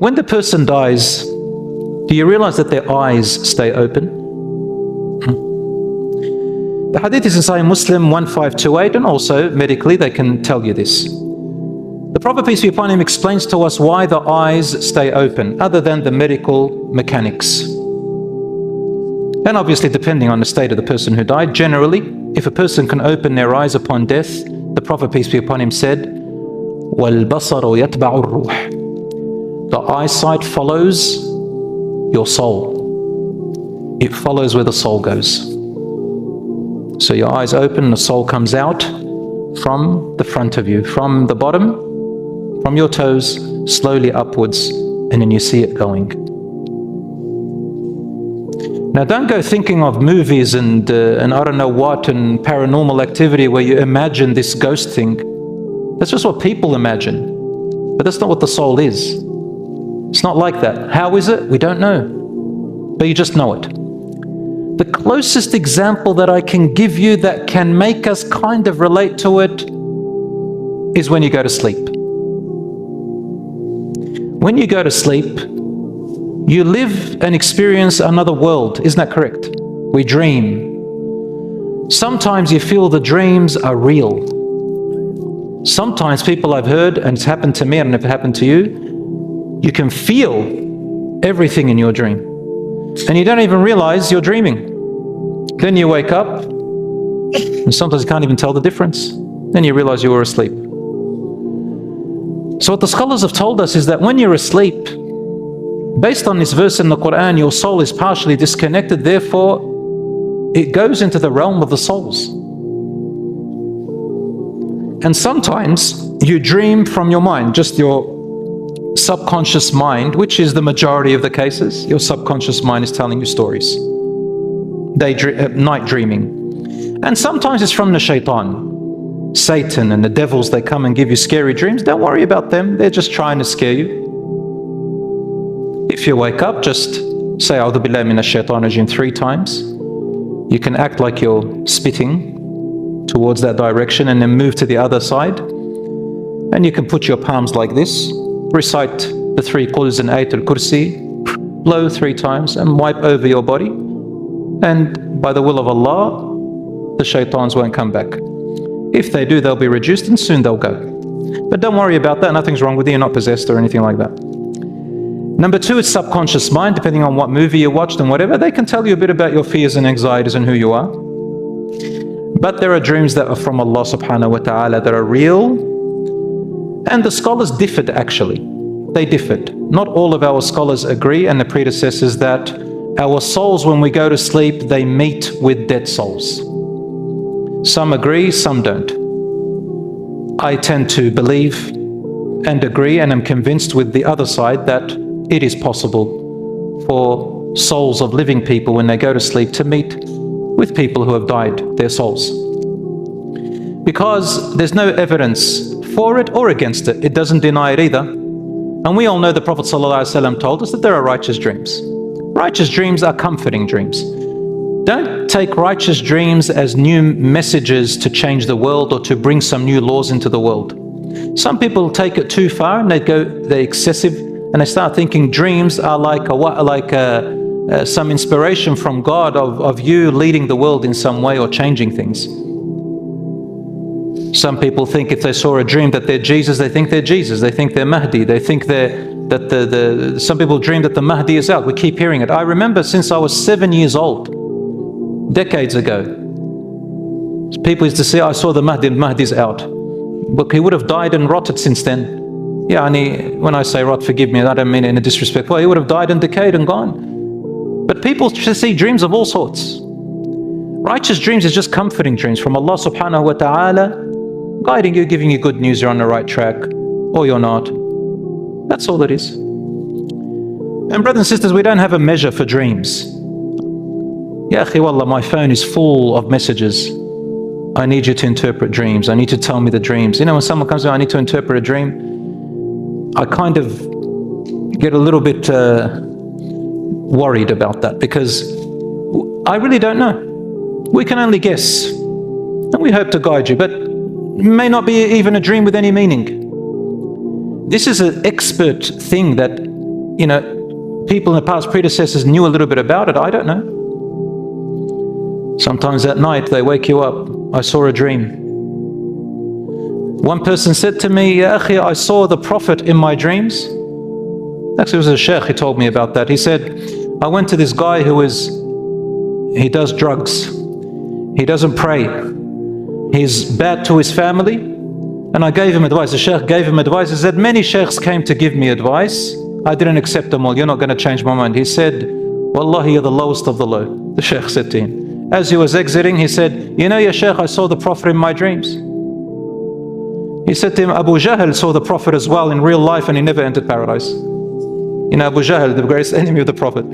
when the person dies, do you realize that their eyes stay open? The hadith is in Sahih Muslim 1528, and also medically they can tell you this. The Prophet, peace be upon him, explains to us why the eyes stay open, other than the medical mechanics. And obviously depending on the state of the person who died. Generally, if a person can open their eyes upon death, the Prophet, peace be upon him, said, وَالْبَصَرُ يَتْبَعُ الرُّوحِ. The eyesight follows your soul. It follows where the soul goes. So your eyes open, the soul comes out from the front of you, from the bottom, from your toes, slowly upwards, and then you see it going. Now don't go thinking of movies and I don't know what, and paranormal activity where you imagine this ghost thing. That's just what people imagine. But that's not what the soul is. It's not like that. How is it? We don't know. But you just know it. The closest example that I can give you that can make us kind of relate to it is when you go to sleep. When you go to sleep, you live and experience another world. Isn't that correct? We dream. Sometimes you feel the dreams are real. Sometimes people I've heard, and it's happened to me, I don't know if it happened to you, you can feel everything in your dream. And you don't even realize you're dreaming. Then you wake up, and sometimes you can't even tell the difference. Then you realize you were asleep. So what the scholars have told us is that when you're asleep, based on this verse in the Quran, your soul is partially disconnected, therefore it goes into the realm of the souls. And sometimes you dream from your mind, just your subconscious mind, which is the majority of the cases. Your subconscious mind is telling you stories. Night dreaming. And sometimes it's from the shaitan. Satan and the devils, they come and give you scary dreams. Don't worry about them. They're just trying to scare you. If you wake up, just say A'udhu billahi minash shaitan rajim 3 times. You can act like you're spitting towards that direction and then move to the other side. And you can put your palms like this, recite the 3 quls and Ayatul Kursi, blow 3 times and wipe over your body. And by the will of Allah, the shaitans won't come back. If they do, they'll be reduced and soon they'll go. But don't worry about that. Nothing's wrong with you. You're not possessed or anything like that. Number 2 is subconscious mind. Depending on what movie you watched and whatever, they can tell you a bit about your fears and anxieties and who you are. But there are dreams that are from Allah subhanahu wa ta'ala that are real. And the scholars differed actually. They differed. Not all of our scholars agree, and the predecessors, that our souls, when we go to sleep, they meet with dead souls. Some agree, some don't. I tend to believe and agree, and am convinced with the other side that it is possible for souls of living people, when they go to sleep, to meet with people who have died, their souls. Because there's no evidence for it or against it. It doesn't deny it either. And we all know the Prophet ﷺ told us that there are righteous dreams. Righteous dreams are comforting dreams. Don't take righteous dreams as new messages to change the world or to bring some new laws into the world. Some people take it too far and they're excessive, and they start thinking dreams are like some inspiration from God of you leading the world in some way or changing things. Some people think if they saw a dream that they're Jesus, they think they're Jesus. They think they're Mahdi. They think some people dream that the Mahdi is out. We keep hearing it. I remember since I was 7 years old, decades ago, people used to say, I saw the Mahdi's out. But he would have died and rotted since then. Yeah, and when I say rot, forgive me, I don't mean it in a disrespectful way. He would have died and decayed and gone. But people see dreams of all sorts. Righteous dreams is just comforting dreams from Allah subhanahu wa ta'ala, guiding you, giving you good news, you're on the right track, or you're not. That's all it is. And brothers and sisters, we don't have a measure for dreams. Ya akhi wallah, my phone is full of messages. I need you to interpret dreams. I need to tell me the dreams. You know, when someone comes to me, I need to interpret a dream, I kind of get a little bit worried about that, because I really don't know. We can only guess. And we hope to guide you, but it may not be even a dream with any meaning. This is an expert thing that people in the past, predecessors, knew a little bit about it. I don't know. Sometimes at night they wake you up. I saw a dream. One person said to me, Ya akhi, I saw the Prophet in my dreams. Actually, it was a sheikh, he told me about that. He said, I went to this guy he does drugs. He doesn't pray. He's bad to his family. And I gave him advice. The sheikh gave him advice. He said, many sheikhs came to give me advice. I didn't accept them all. You're not going to change my mind. He said, Wallahi, you're the lowest of the low. The sheikh said to him. As he was exiting, he said, ya sheikh, I saw the Prophet in my dreams. He said to him, Abu Jahl saw the Prophet as well in real life and he never entered paradise. Abu Jahl, the greatest enemy of the Prophet.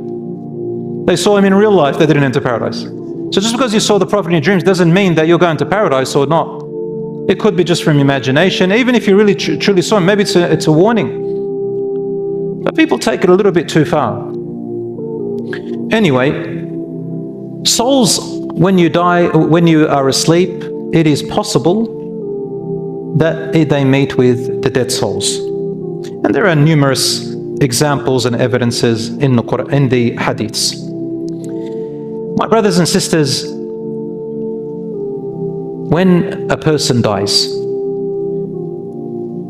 They saw him in real life, they didn't enter paradise. So just because you saw the Prophet in your dreams doesn't mean that you're going to paradise or not. It could be just from imagination. Even if you really truly saw him, maybe it's a warning. But people take it a little bit too far. Anyway, souls, when you die, when you are asleep, it is possible that they meet with the dead souls. And there are numerous examples and evidences in the Quran, in the Hadiths. My brothers and sisters, when a person dies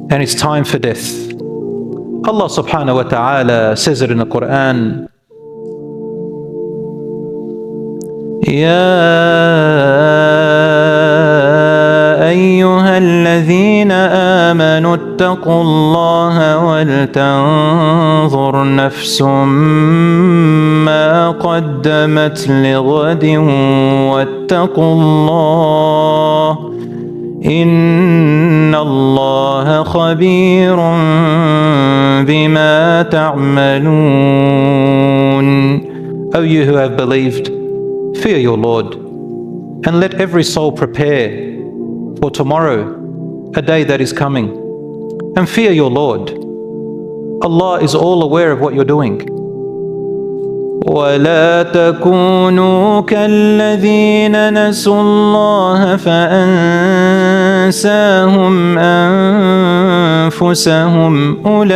and it's time for death, Allah subhanahu wa ta'ala says it in the Quran, أيها الذين آمنوا اتقوا الله ولتنظر نفس ما قدمت لغد واتقوا الله إن الله خبير بما تعملون. O you who have believed, fear your Lord, and let every soul prepare for tomorrow, a day that is coming. And fear your Lord. Allah is all aware of what you're doing. وَلَا تَكُونُوا كَالَّذِينَ نَسُوا اللَّهَ فَأَنسَاهُمْ أَنفُسَهُمْ أُولَئِكَ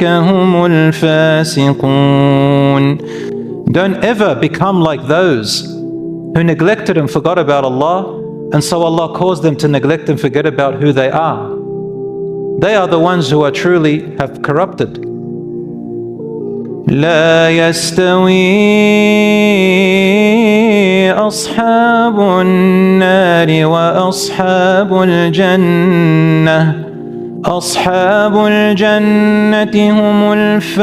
هُمُ الْفَاسِقُونَ. Don't ever become like those who neglected and forgot about Allah, and so Allah caused them to neglect and forget about who they are. They are the ones who are truly have corrupted. لا يستوي أصحاب النار وأصحاب الجنة أصحاب الجنة هم الفائزون.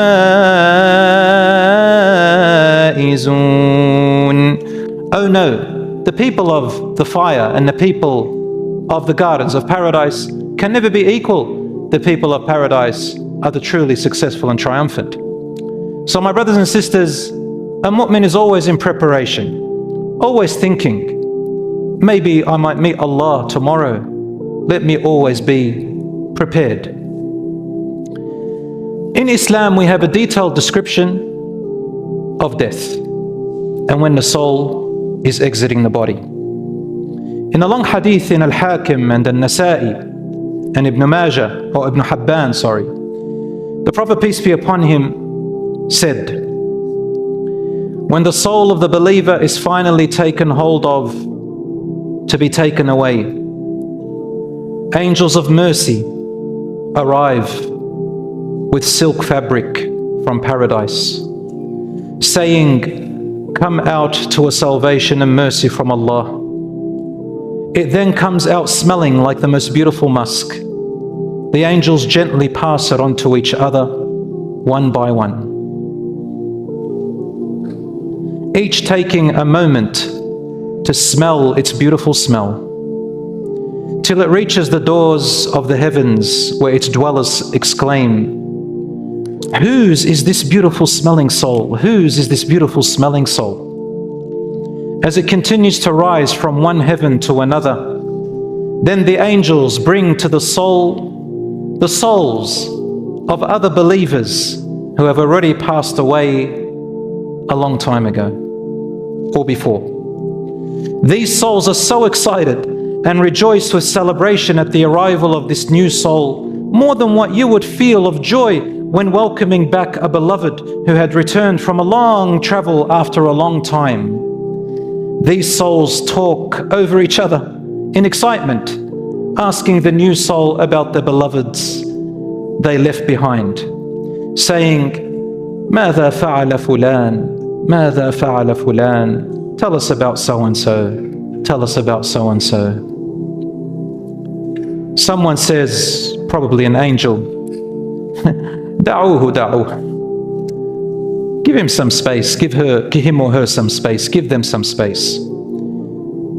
Oh no, the people of the fire and the people of the gardens of paradise can never be equal. The people of paradise are the truly successful and triumphant. So my brothers and sisters, a mu'min is always in preparation, always thinking, maybe I might meet Allah tomorrow. Let me always be prepared. In Islam, we have a detailed description of death and when the soul is exiting the body. In a long hadith in al-Hakim and al-Nasa'i and Ibn Majah, or Ibn Habban, the Prophet, peace be upon him, said, when the soul of the believer is finally taken hold of to be taken away, angels of mercy arrive with silk fabric from paradise, saying, come out to a salvation and mercy from Allah. It then comes out smelling like the most beautiful musk. The angels gently pass it on to each other, one by one, each taking a moment to smell its beautiful smell, till it reaches the doors of the heavens, where its dwellers exclaim, whose is this beautiful smelling soul? Whose is this beautiful smelling soul? As it continues to rise from one heaven to another, then the angels bring to the soul the souls of other believers who have already passed away a long time ago or before. These souls are so excited and rejoice with celebration at the arrival of this new soul, more than what you would feel of joy when welcoming back a beloved who had returned from a long travel after a long time. These souls talk over each other in excitement, asking the new soul about the beloveds they left behind, saying, ماذا فعل فلان? ماذا فعل فلان? Tell us about so-and-so. Tell us about so-and-so. Someone says, probably an angel, دعوه دعوه. Give him some space, give him or her some space, give them some space.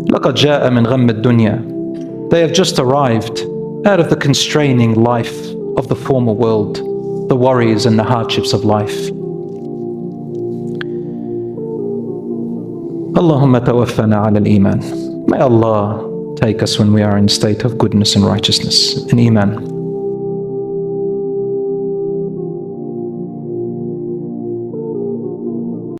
لقد جاء من غم الدنيا. They have just arrived out of the constraining life of the former world, the worries and the hardships of life. Allahumma tawaffana ala al-iman. May Allah take us when we are in a state of goodness and righteousness and iman.